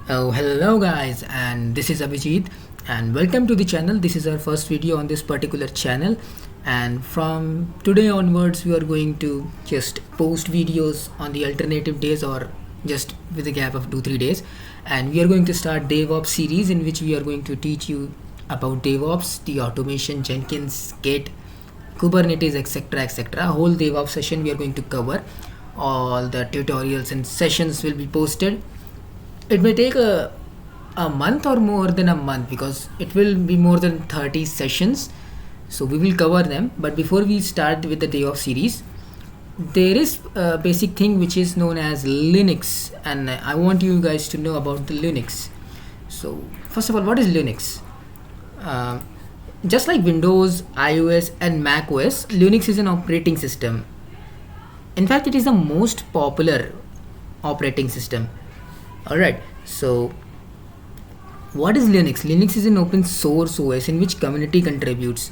Oh, hello guys, and this is Abhijit, and welcome to the channel. This is our first video on this particular channel, and from today onwards, we are going to just post videos on the alternative days or just with a gap of 2-3 days. And we are going to start DevOps series in which we are going to teach you about DevOps, the automation, Jenkins, Git, Kubernetes, etc. etc. Whole DevOps session we are going to cover. All the tutorials and sessions will be posted. It may take a month or more than a month because it will be more than 30 sessions. So we will cover them. But before we start with the DevOps series, there is a basic thing which is known as Linux, and I want you guys to know about the Linux. So first of all, what is Linux? Uh, just like Windows, iOS, and Mac OS, Linux is an operating system. In fact, it is the most popular operating system. Alright, so what is Linux? Linux is an open source OS in which community contributes.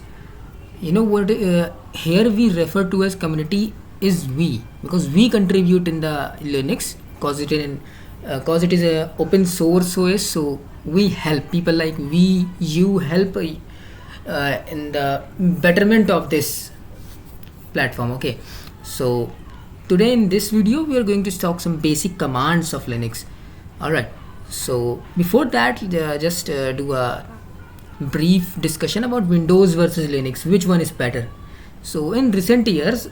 You know what here we refer to as community is we, because we contribute in the Linux because it is a open source OS. So we help people like we, you help in the betterment of this platform. Okay, so today in this video we are going to talk some basic commands of Linux. Alright, so before that, just do a brief discussion about Windows versus Linux, which one is better. So in recent years,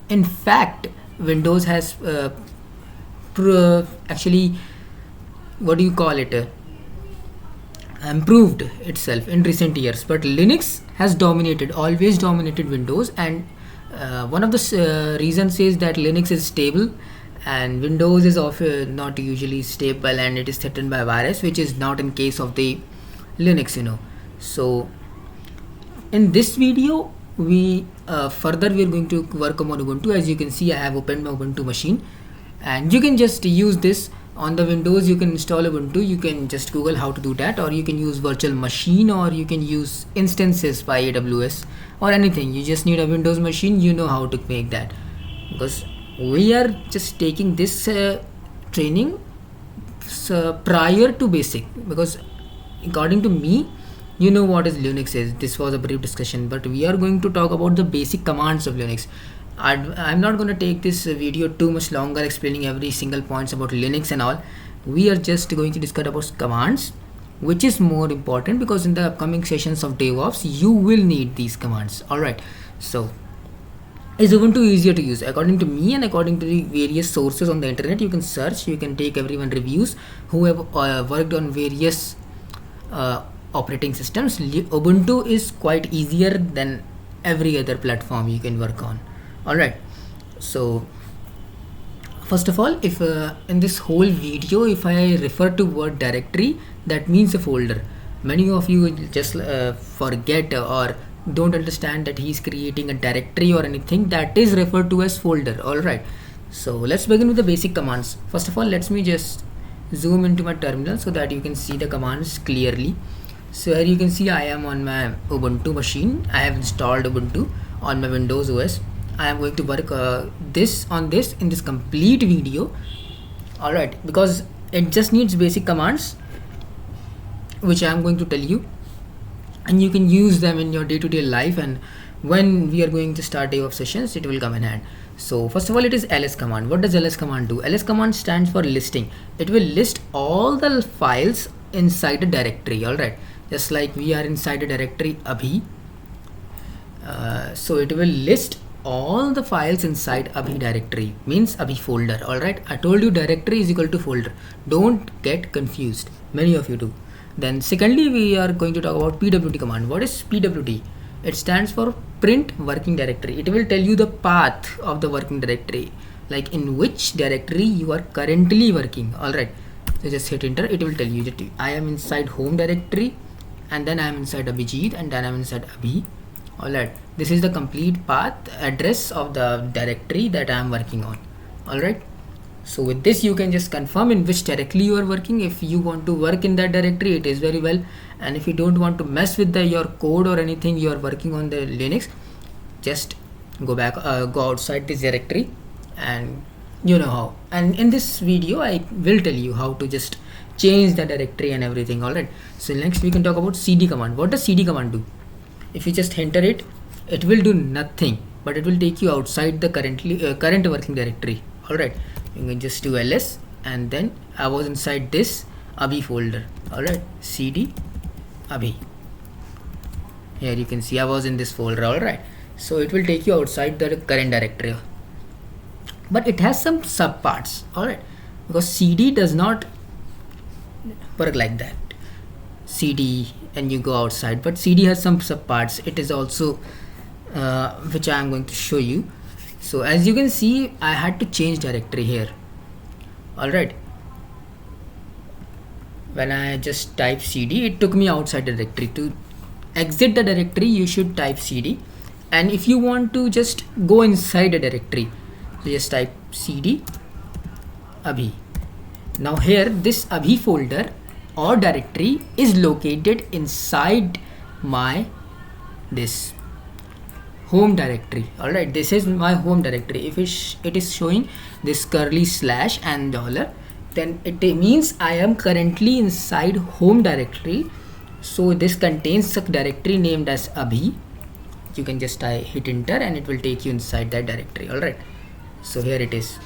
in fact, Windows has actually, what do you call it, improved itself in recent years, but Linux has always dominated Windows, and one of the reasons is that Linux is stable and Windows is often not usually stable and it is threatened by virus, which is not in case of the Linux. So in this video we further we are going to work on Ubuntu. As you can see, I have opened my Ubuntu machine, and you can just use this on the Windows. You can install Ubuntu. You can just Google how to do that, or you can use virtual machine, or you can use instances by AWS or anything. You just need a Windows machine. You know how to make that, because we are just taking this training prior to basic, because according to me, you know what is Linux is. This was a brief discussion, but we are going to talk about the basic commands of Linux. I'm not going to take this video too much longer explaining every single points about Linux and all. We are just going to discuss about commands, which is more important because in the upcoming sessions of DevOps you will need these commands. Alright, so is Ubuntu easier to use? According to me and according to the various sources on the internet, you can search, you can take everyone reviews who have worked on various operating systems. Ubuntu is quite easier than every other platform you can work on. Alright, so first of all, if in this whole video, if I refer to word directory, that means a folder. Many of you just forget or don't understand that he's creating a directory or anything. That is referred to as folder. Alright, so let's begin with the basic commands. First of all, let me just zoom into my terminal so that you can see the commands clearly. So here you can see I am on my Ubuntu machine. I have installed Ubuntu on my Windows OS. I am going to work in this complete video. Alright, because it just needs basic commands which I am going to tell you, and you can use them in your day-to-day life, and when we are going to start DevOps sessions it will come in hand. So first of all, it is ls command. What does ls command do? Ls command stands for listing. It will list all the files inside a directory. Alright, just like we are inside a directory abhi, so it will list all the files inside abhi directory, means abhi folder. Alright, I told you directory is equal to folder. Don't get confused, many of you do. Then secondly, we are going to talk about pwd command. What is pwd? It stands for print working directory. It will tell you the path of the working directory, like in which directory you are currently working. Alright, so just hit enter. It will tell you that I am inside home directory, and then I am inside Abhijit, and then I am inside abhi. Alright, this is the complete path address of the directory that I am working on. Alright, so with this you can just confirm in which directory you are working. If you want to work in that directory, it is very well, and if you don't want to mess with your code or anything you are working on the Linux, just go outside this directory, and you know how. And in this video I will tell you how to just change the directory and everything. All right, so next we can talk about cd command. What does cd command do? If you just enter it, it will do nothing, but it will take you outside the current working directory. All right, you can just do ls, and then I was inside this abhi folder. All right, cd abhi. Here you can see I was in this folder. All right, so it will take you outside the current directory, but it has some subparts. All right, because cd does not work like that. cd and you go outside, but cd has some subparts. It is also which I am going to show you. So as you can see, I had to change directory here. All right, when I just type cd, it took me outside the directory. To exit the directory, you should type cd, and if you want to just go inside a directory, so just type cd abhi. Now here, this abhi folder or directory is located inside my this home directory. All right, this is my home directory. If it is showing this curly slash and dollar, then it means I am currently inside home directory. So this contains a directory named as abhi. You can just hit enter and it will take you inside that directory. All right, so here it is.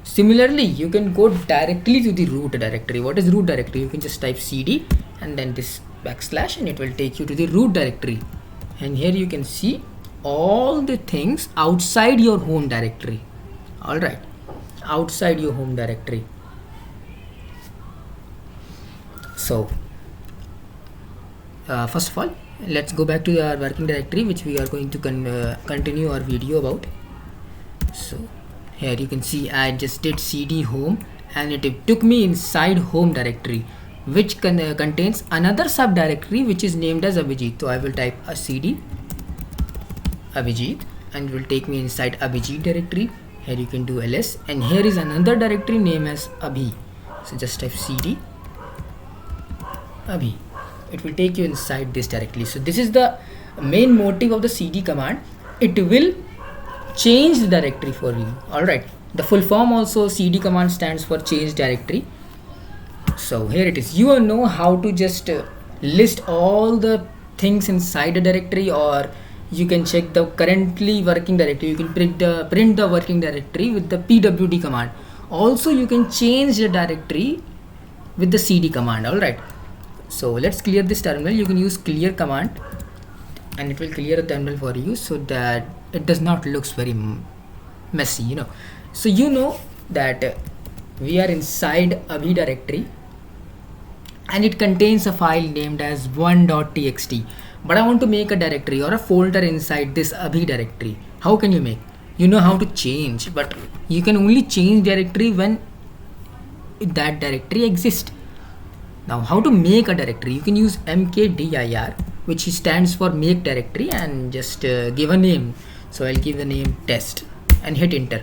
Similarly, you can go directly to the root directory. What is root directory? You can just type cd and then this backslash, and it will take you to the root directory. And here you can see all the things outside your home directory. All right, outside your home directory. So first of all, let's go back to our working directory, which we are going to continue our video about. So here you can see I just did cd home, and it took me inside home directory, which contains another subdirectory which is named as Abhijit. So I will type a cd Abhijit, and it will take me inside Abhijit directory. Here you can do ls, and here is another directory named as abhi. So just type cd abhi. It will take you inside this directly. So this is the main motive of the cd command. It will change the directory for you. All right, the full form also cd command stands for change directory. So here it is. You know how to just list all the things inside a directory, or you can check the currently working directory. You can print the working directory with the pwd command. Also you can change the directory with the cd command. All right, so let's clear this terminal. You can use clear command, and it will clear the terminal for you, so that it does not looks very messy, you know. So you know that we are inside abhi directory, and it contains a file named as 1.txt, but I want to make a directory or a folder inside this abhi directory. How can you make? You know how to change, but you can only change directory when that directory exists. Now how to make a directory? You can use mkdir, which stands for make directory, and just give a name. So I'll give the name test and hit enter,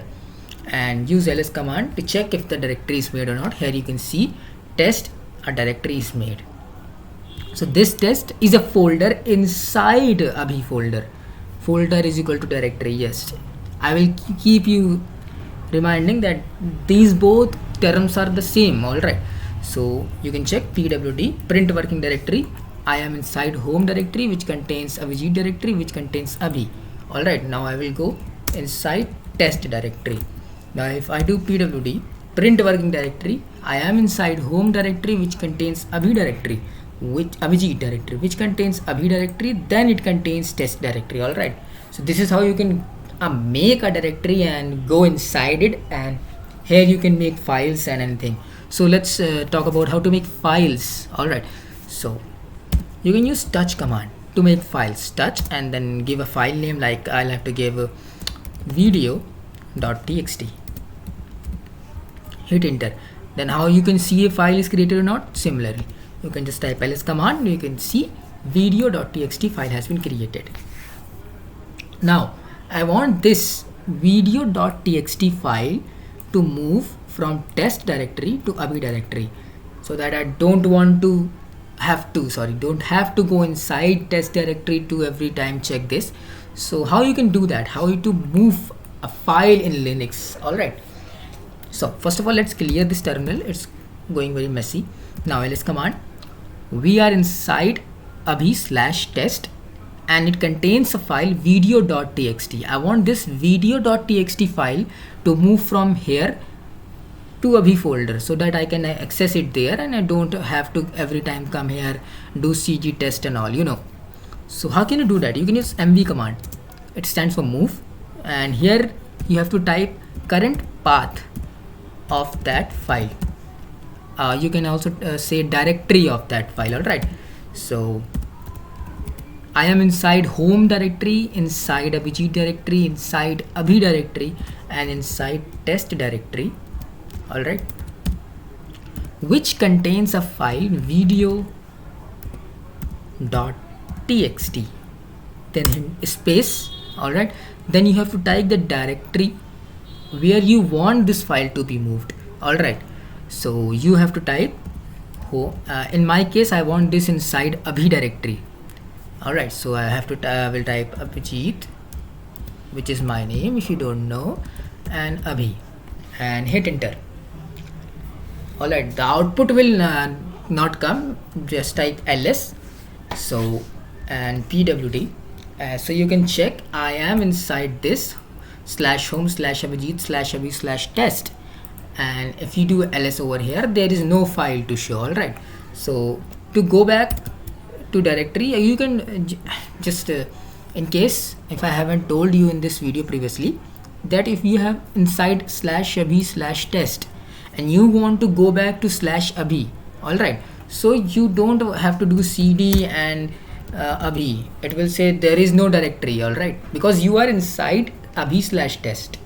and use ls command to check if the directory is made or not. Here you can see test, a directory is made. So this test is a folder inside abhi folder. Folder is equal to directory. Yes, I will keep you reminding that these both terms are the same. All right, so you can check pwd print working directory. I am inside home directory, which contains Abhijit directory, which contains abhi. All right, now I will go inside test directory. Now if I do pwd print working directory, I am inside home directory, which contains abhi directory, which Abhijit directory, which contains abhi directory, then it contains test directory. All right, so this is how you can make a directory and go inside it, and here you can make files and anything. So let's talk about how to make files. All right, so you can use touch command to make files. Touch, and then give a file name, like I'll have to give video.txt. Hit enter. Then how you can see a file is created or not? Similarly, you can just type ls command. You can see video.txt file has been created. Now I want this video.txt file to move from test directory to abhi directory, so that I don't have to go inside test directory to every time check this. So how you can do that? How to move a file in Linux? All right, So first of all, let's clear this terminal. It's going very messy. Now ls command. We are inside abhi/test and it contains a file video.txt. I want this video.txt file to move from here to abhi folder so that I can access it there and I don't have to every time come here, do cg test and all, you know. So how can you do that? You can use mv command. It stands for move, and here you have to type current path of that file. You can also say directory of that file. Alright, so I am inside home directory, inside abhijit directory, inside abhi directory, and inside test directory. Alright, which contains a file video.txt, then space. Alright, then you have to type the directory where you want this file to be moved. Alright, so you have to type in my case I want this inside abhi directory. Alright, so I have to will type abhijit, which is my name if you don't know, and abhi, and hit enter. Alright, the output will not come, just type ls, so, and pwd, so you can check I am inside this /home/abhijit/abhi/test, and if you do ls over here there is no file to show. Alright, so to go back to directory you can just in case if I haven't told you in this video previously that if you have inside /abhi/test and you want to go back to /abhi, alright, so you don't have to do cd and abhi. It will say there is no directory, alright, because you are inside abhi/test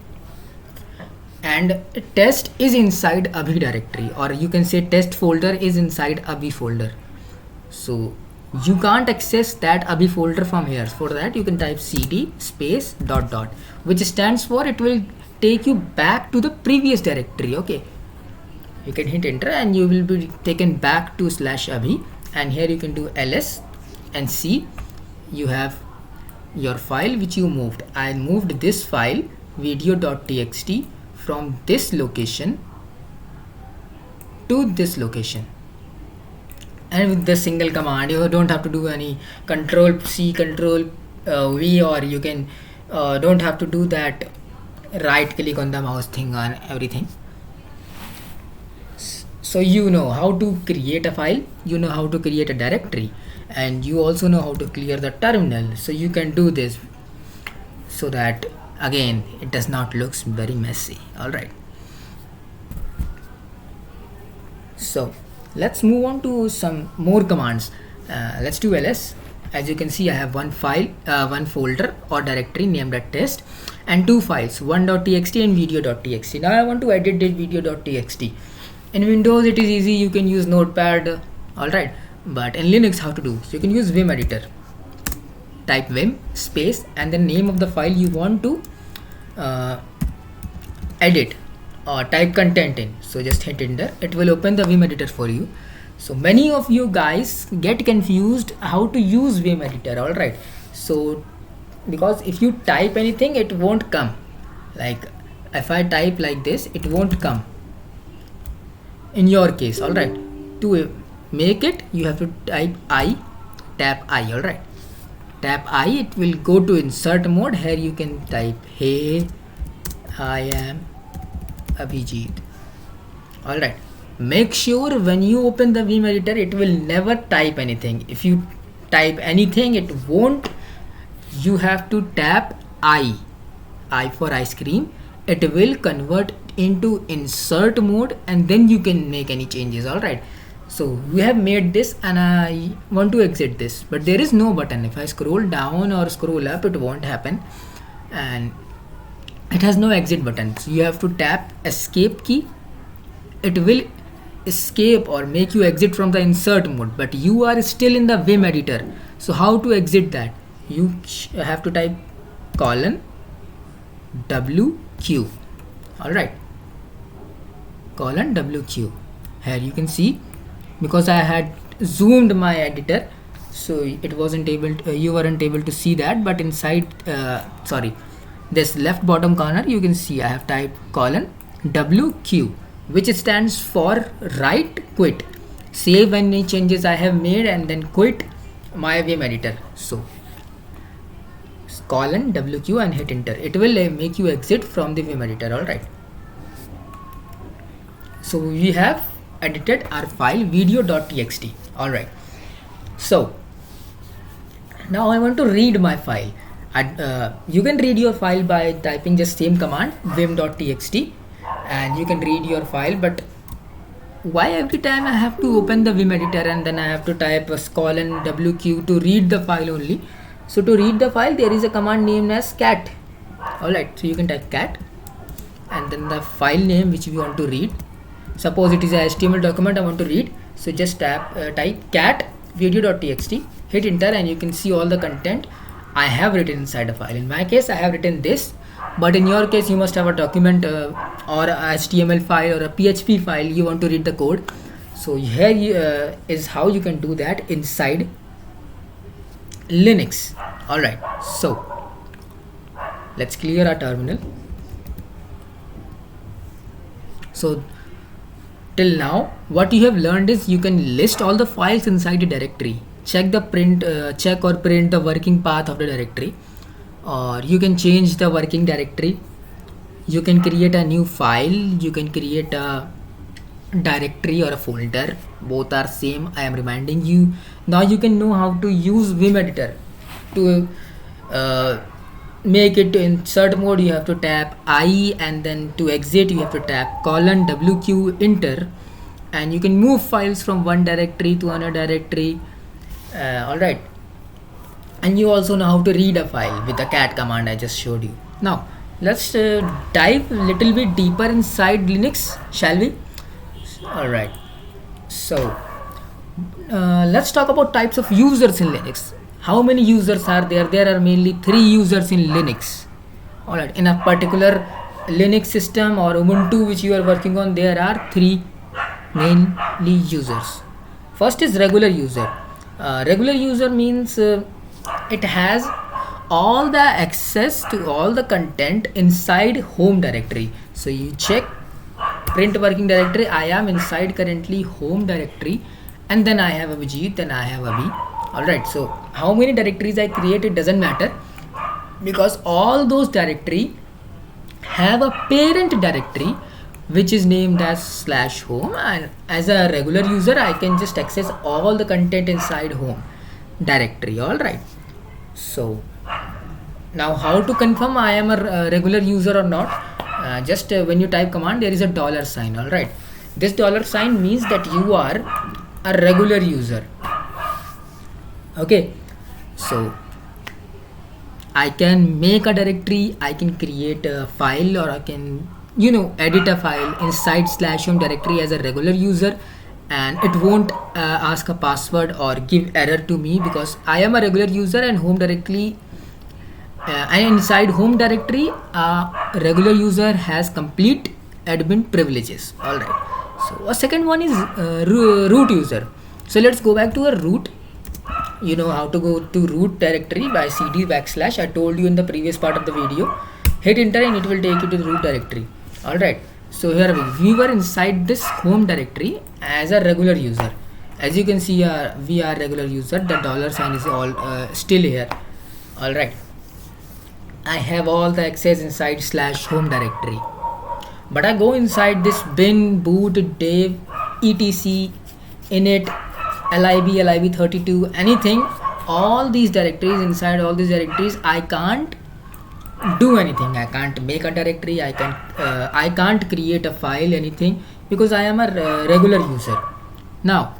and test is inside abhi directory, or you can say test folder is inside abhi folder, so you can't access that abhi folder from here. For that you can type cd space ... which stands for it will take you back to the previous directory. Okay, you can hit enter and you will be taken back to /abhi, and here you can do ls and see you have your file which you moved. I moved this file video.txt from this location to this location, and with the single command you don't have to do any control C, control V, or you can don't have to do that right click on the mouse thing on everything. So you know how to create a file, you know how to create a directory, and you also know how to clear the terminal, so you can do this so that again it does not look very messy. Alright, so let's move on to some more commands. Let's do ls. As you can see I have one file, one folder or directory named as test, and two files, one.txt and video.txt. Now I want to edit this video.txt. In Windows it is easy, you can use notepad, alright, but in Linux how to do? So you can use Vim Editor. Type vim space and the name of the file you want to edit, or type content in, so just hit enter. It will open the Vim Editor for you. So many of you guys get confused how to use Vim Editor. Alright, so because if you type anything it won't come, like if I type like this it won't come in your case. Alright, to make it you have to type I, tap I. Alright, tap I, it will go to insert mode. Here you can type hey I am Abhijit. Alright, make sure when you open the Vim Editor it will never type anything. If you type anything it won't. You have to tap I for ice cream. It will convert into insert mode and then you can make any changes. Alright, so we have made this and I want to exit this, but there is no button. If I scroll down or scroll up it won't happen, and it has no exit button. So you have to tap escape key. It will escape or make you exit from the insert mode, but you are still in the Vim Editor. So how to exit that? You have to type colon WQ. Alright, colon WQ. Here you can see, because I had zoomed my editor, so it wasn't able to, you weren't able to see that, but inside this left bottom corner you can see I have typed colon WQ, which stands for write quit. Save any changes I have made and then quit my Vim editor. So colon WQ and hit enter. It will make you exit from the Vim editor. Alright. So we have edited our file video.txt. Alright. So now I want to read my file. You can read your file by typing just same command vim.txt and you can read your file, but why every time I have to open the Vim editor and then I have to type a colon WQ to read the file only? So to read the file there is a command named as cat. Alright, so you can type cat and then the file name which we want to read. Suppose it is a HTML document I want to read, so just type cat video.txt, hit enter, and you can see all the content I have written inside a file. In my case I have written this, but in your case you must have a document or a HTML file or a PHP file you want to read the code. So here is how you can do that inside Linux. Alright, so let's clear our terminal. So till now what you have learned is you can list all the files inside a directory, check or print the working path of the directory, or you can change the working directory, you can create a new file, you can create a directory or a folder. Both are same, I am reminding you. Now you can know how to use Vim editor. To make it to insert mode you have to tap I, and then to exit you have to tap colon WQ enter, and you can move files from one directory to another directory. Alright, and you also know how to read a file with the cat command I just showed you. Now let's dive a little bit deeper inside Linux, shall we? Alright, so let's talk about types of users in Linux. How many users are there? There are mainly 3 users in Linux. Alright, in a particular Linux system or Ubuntu which you are working on, there are 3 mainly users. First is regular user. Regular user means it has all the access to all the content inside home directory. So you check print working directory, I am inside currently home directory, and then I have a Vijit, then I have a B. Alright, so how many directories I create, it doesn't matter, because all those directory have a parent directory which is named as /home, and as a regular user I can just access all the content inside home directory. Alright, so now how to confirm I am a regular user or not? Just when you type command there is a $sign. Alright, this $sign means that you are a regular user. Okay, so I can make a directory, I can create a file, or I can edit a file inside /home directory as a regular user, and it won't ask a password or give error to me because I am a regular user, and home directory and inside home directory a regular user has complete admin privileges. Alright, so a second one is root user. So let's go back to a root. You know how to go to root directory by cd / I told you in the previous part of the video. Hit enter and it will take you to the root directory. Alright, so here we were inside this home directory as a regular user. As you can see, we are regular user. The $sign is all still here. Alright, I have all the access inside /home directory, but I go inside this bin, boot, dev, etc, init, lib32, anything, all these directories, inside all these directories I can't do anything. I can't make a directory, I can't create a file, anything, because I am a regular user. Now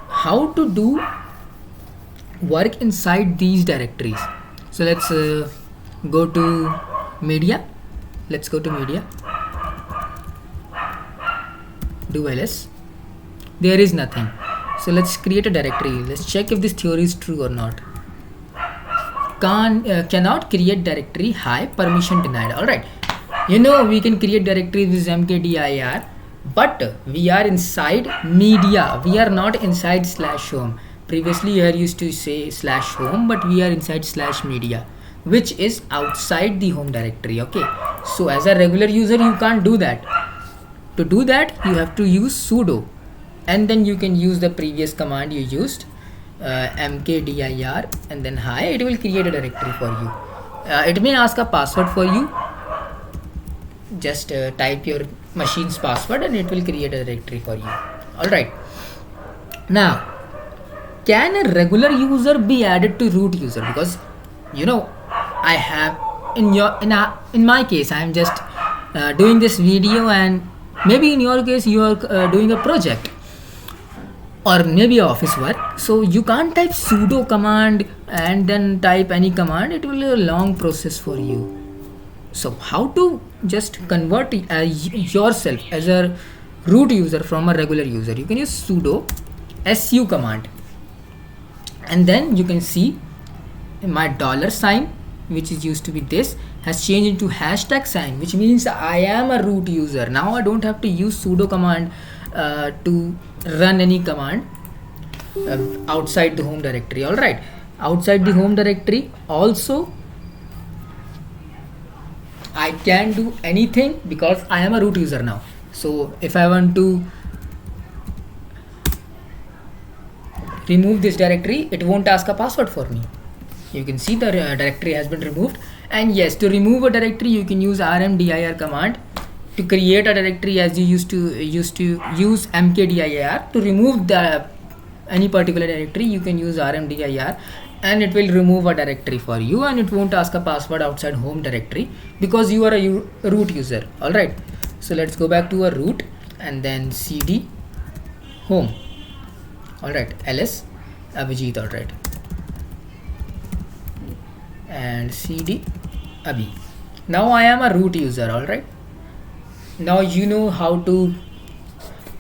how to do work inside these directories? So let's go to media. Let's go to media, do ls. There is nothing. So let's create a directory. Let's check if this theory is true or not. Cannot create directory, high, permission denied. Alright, we can create directories with mkdir, but we are inside media, we are not inside /home. Previously here used to say /home, but we are inside /media. which is outside the home directory. Okay, so as a regular user you can't do that. To do that you have to use sudo, and then you can use the previous command you used, mkdir and then hi. It will create a directory for you. It may ask a password for you. Just type your machine's password and it will create a directory for you. Alright, now can a regular user be added to root user? Because you know, I have in my case I am just doing this video, and maybe in your case you are doing a project or maybe office work, so you can't type sudo command and then type any command. It will be a long process for you. So how to just convert yourself as a root user from a regular user? You can use sudo su command, and then you can see my dollar sign, which is used to be this, has changed into hashtag sign, which means I am a root user. Now I don't have to use sudo command to run any command outside the home directory. All right, outside the home directory also I can do anything because I am a root user now. So if I want to remove this directory, it won't ask a password for me. You can see the directory has been removed. And yes, to remove a directory you can use rmdir command. To create a directory, as you used to use mkdir. To remove any particular directory you can use rmdir, and it will remove a directory for you, and it won't ask a password outside home directory because you are a root user. Alright, so let's go back to a root and then cd home. Alright, ls Abhijit. Alright, and cd abhi. Now I am a root user. Alright, now you know how to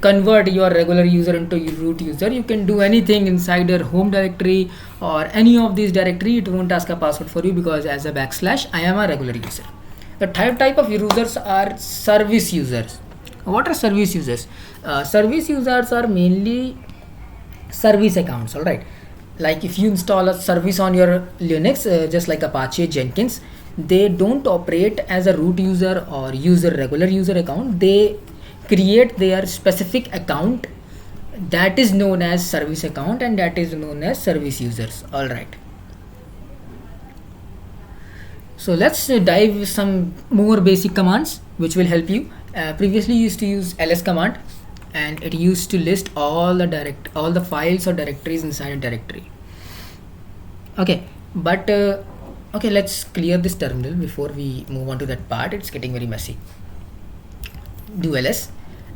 convert your regular user into your root user. You can do anything inside your home directory or any of these directory. It won't ask a password for you because as a backslash I am a regular user. The third type of users are service users. What are service users? Service users are mainly service accounts. All right, like if you install a service on your Linux, just like Apache, Jenkins, they don't operate as a root user or regular user account. They create their specific account that is known as service account, and that is known as service users. All right, so let's dive some more basic commands which will help you. Previously used to use ls command, and it used to list all the files or directories inside a directory. Okay, but okay, let's clear this terminal before we move on to that part. It's getting very messy. Do ls,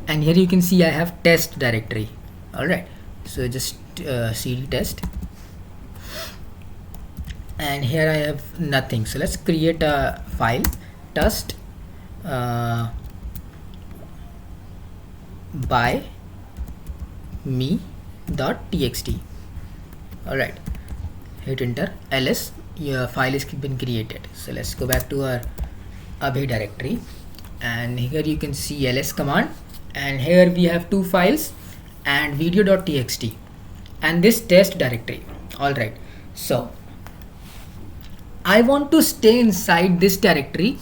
and here you can see I have test directory. All right, so just cd test, and here I have nothing. So let's create a file, test by me.txt. all right, hit enter. ls, your file is been created. So let's go back to our abhi directory, and here you can see ls command, and here we have two files and video.txt and this test directory. All right, so I want to stay inside this directory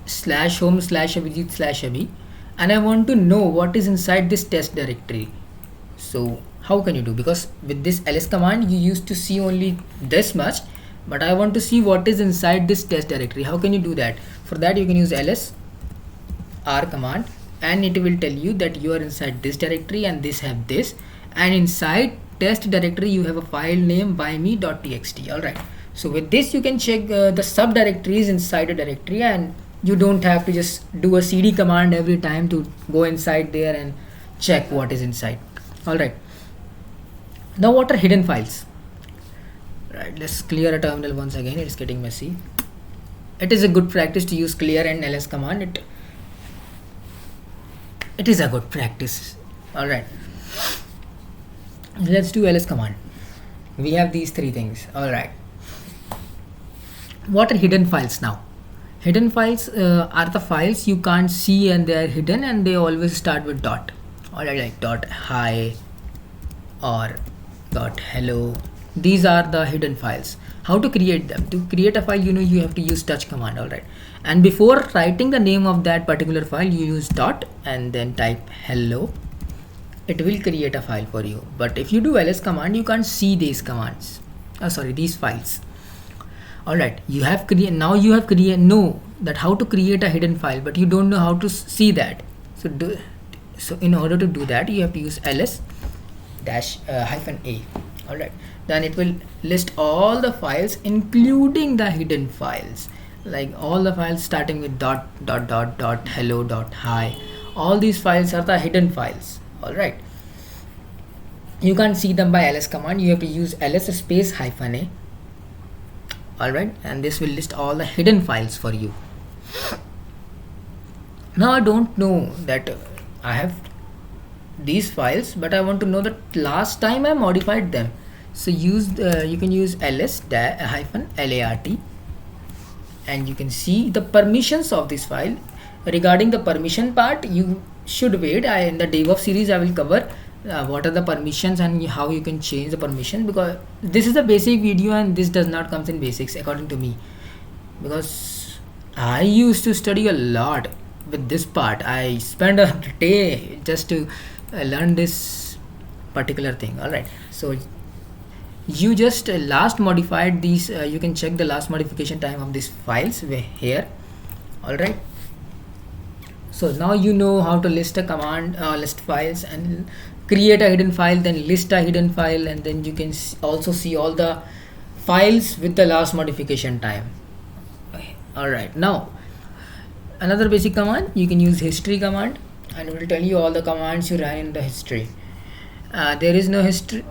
/home/abhijit/abhi, and I want to know what is inside this test directory. So how can you do? Because with this ls command you used to see only this much, but I want to see what is inside this test directory. How can you do that? For that you can use ls r command, and it will tell you that you are inside this directory and this have this, and inside test directory you have a file name by me.txt. all right, so with this you can check the subdirectories inside a directory, and you don't have to just do a cd command every time to go inside there and check what is inside. All right, now what are hidden files? Right, let's clear a terminal once again. It's getting messy. It is a good practice to use clear and ls command. It is a good practice. All right, let's do ls command. We have these three things. All right, what are hidden files now? Hidden files are the files you can't see, and they are hidden, and they always start with dot. All right, like dot hi or dot hello These are the hidden files. How to create them? To create a file, you have to use touch command. All right, and before writing the name of that particular file, you use dot and then type hello. It will create a file for you. But if you do ls command, you can't see these commands. These files. All right, you have know that how to create a hidden file, but you don't know how to see that. So in order to do that, you have to use ls dash hyphen a. All right, then it will list all the files including the hidden files, like all the files starting with dot dot dot dot hello dot hi. All these files are the hidden files. All right, you can't see them by ls command. You have to use ls space hyphen a. All right, and this will list all the hidden files for you. Now I don't know that I have these files, but I want to know that last time I modified them. So you can use ls hyphen lat, and you can see the permissions of this file. Regarding the permission part, you should wait. In the DevOps series I will cover what are the permissions and how you can change the permission, because this is a basic video and this does not comes in basics according to me, because I used to study a lot with this part. I spent a day just to learn this particular thing. All right, so you just last modified these. You can check the last modification time of these files here. All right, so now you know how to list a command, list files and create a hidden file, then list a hidden file, and then you can also see all the files with the last modification time. All right, now another basic command, you can use history command, and it will tell you all the commands you ran in the history. There is no history.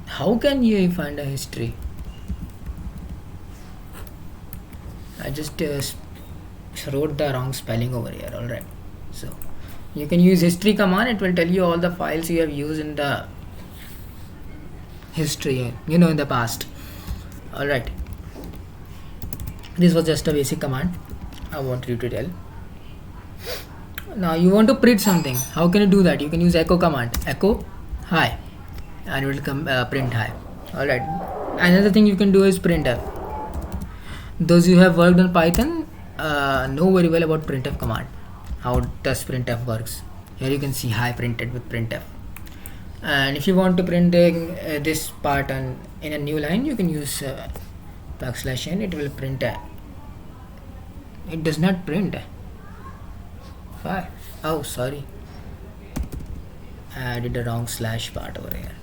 How can you find a history? I just wrote the wrong spelling over here. All right, so you can use history command. It will tell you all the files you have used in the history, in the past. All right, this was just a basic command I want you to tell. Now you want to print something. How can you do that? You can use echo command, echo hi, and it will come print hi. All right, another thing you can do is printf. Those who have worked on Python know very well about printf command. How does printf works? Here you can see hi printed with printf. And if you want to print this part in a new line, you can use \n. It will print. It does not print. Why? Oh, sorry. I did the wrong slash part over here.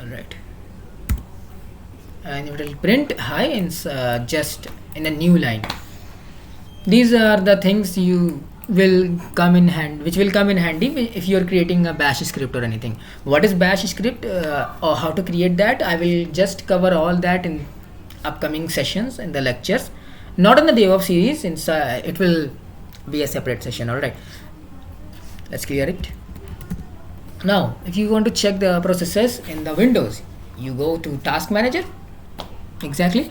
All right. And it will print hi in just in a new line. These are the things which will come in handy if you are creating a bash script or anything. What is bash script or how to create that? I will just cover all that in upcoming sessions in the lectures, not in the DevOps series, since it will be a separate session. All right, let's clear it. Now if you want to check the processes in the Windows, you go to task manager. Exactly.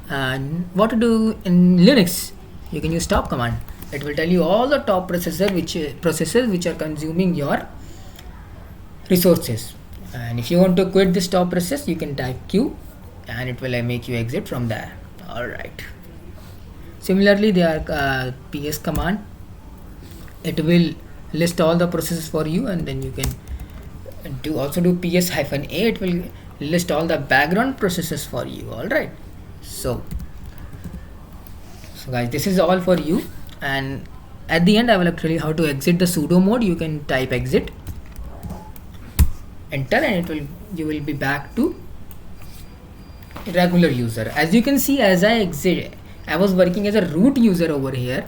And what to do in Linux, you can use stop command. It will tell you all the top processes which are consuming your resources. And if you want to quit this top process, you can type Q and it will make you exit from there. All right. Similarly, there are ps command. It will list all the processes for you, and then you can also do ps-a. It will list all the background processes for you. All right. So guys, this is all for you, and at the end I will tell you how to exit the sudo mode. You can type exit, enter, and you will be back to regular user. As you can see, as I exit, I was working as a root user over here.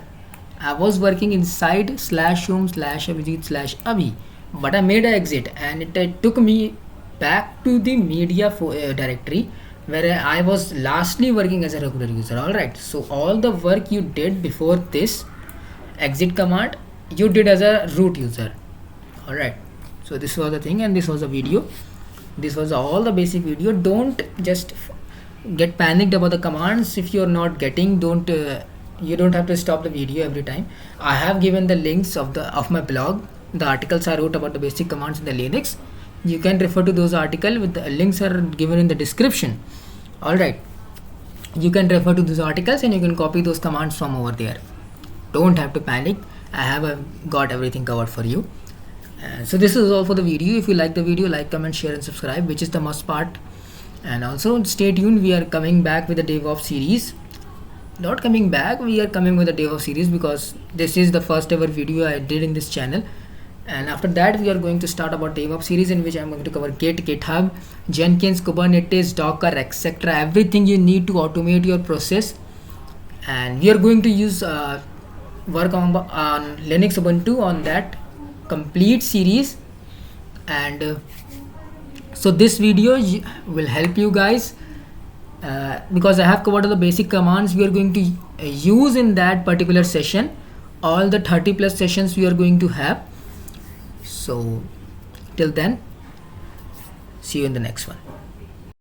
I was working inside /home/abhijit/abhi, but I made an exit, and it took me back to the media directory where I was lastly working as a regular user. All right, so all the work you did before this exit command, you did as a root user. All right, so this was the thing, and this was a video. This was all the basic video. Don't just get panicked about the commands. If you're not getting, you don't have to stop the video every time. I have given the links of my blog, the articles I wrote about the basic commands in the Linux. you can refer to those articles. With the links are given in the description. All right, you can refer to those articles and you can copy those commands from over there. Don't have to panic. I have got everything covered for you. So this is all for the video. If you like the video, like, comment, share and subscribe, which is the must part. And also stay tuned, we are coming back with the DevOps series. Not coming back, we are coming with the DevOps series because this is the first ever video I did in this channel. And after that we are going to start about DevOps series, in which I am going to cover Git, GitHub, Jenkins, Kubernetes, Docker, etc. Everything you need to automate your process. And we are going to use work on Linux Ubuntu on that complete series. And so this video will help you guys because I have covered all the basic commands we are going to use in that particular session. All the 30 plus sessions we are going to have. So till then, see you in the next one.